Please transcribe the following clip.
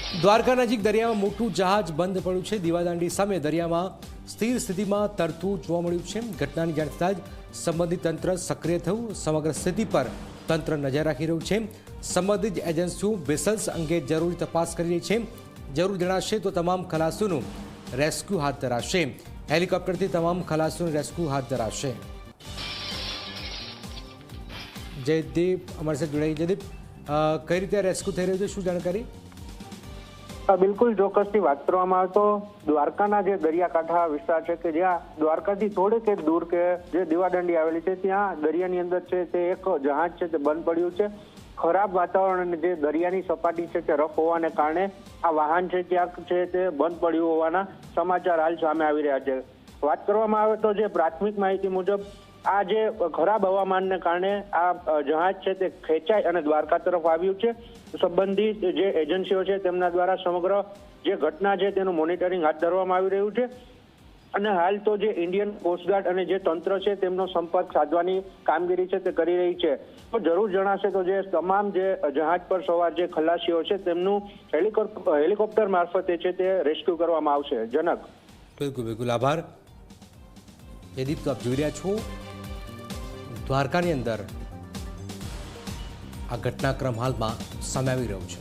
દ્વારકા નજીક દરિયામાં મોટું જહાજ બંધ પડ્યું છે। દીવાદાંડી સામે દરિયામાં સ્થિર સ્થિતિમાં તરતું જોવા મળ્યું છે। ઘટનાની જાણ થતાં જ સંબંધિત તંત્ર સક્રિય થયું। સમગ્ર સ્થિતિ પર તંત્ર નજર રાખી રહ્યું છે। સંબંધિત એજન્સીઓ વેસલ્સ અંગે જરૂરી તપાસ કરી રહી છે। જરૂર જણાશે તો તમામ ખલાસીઓનું રેસ્ક્યુ હાથ ધરાશે। હેલિકોપ્ટરથી તમામ ખલાસીઓનું રેસ્ક્યુ હાથ ધરાશે। જયદીપ અમારી સાથે જોડાઈ। જયદીપ, કઈ રીતે રેસ્ક્યુ થઈ રહ્યું છે, શું જાણકારી? બિલકુલ ચોક્કસથી વાત કરવામાં આવે તો દ્વારકાના જે દરિયાકાંઠા વિસ્તાર છે કે જ્યાં દ્વારકાથી થોડેક દૂર કે જે દીવાદાંડી આવેલી છે ત્યાં દરિયાની અંદર છે તે એક જહાજ છે તે બંધ પડ્યું છે। ખરાબ વાતાવરણ અને જે દરિયાની સપાટી છે તે રફ હોવાને કારણે આ વાહન છે ક્યાંક છે તે બંધ પડ્યું હોવાના સમાચાર હાલ સામે આવી રહ્યા છે। વાત કરવામાં આવે તો જે પ્રાથમિક માહિતી મુજબ આ જે ખરાબ હવામાનને કારણે આ જહાજ છે તે ખેંચાઈ અને દ્વારકા તરફ આવ્યું છે। સંબંધિત જે એજન્સીઓ છે તેમના દ્વારા સમગ્ર જે ઘટના છે તેનું મોનિટરિંગ હાથ ધરવામાં આવી રહ્યું છે અને હાલ તો જે ઇન્ડિયન કોસ્ટગાર્ડ અને જે તંત્ર છે તેમનો સંપર્ક સાધવાની કામગીરી છે તે કરી રહી છે। તો જરૂર જણાશે તો જે તમામ જે જહાજ પર સવાર જે ખલાસીઓ છે તેમનું હેલિકોપ્ટર મારફતે છે તે રેસ્ક્યુ કરવામાં આવશે। જનક, બિલકુલ બિલકુલ, આભાર જયદીપ। તો આપ જોઈ રહ્યા છો દ્વારકાની અંદર આ ઘટનાક્રમ હાલમાં સામે આવી રહ્યો છે।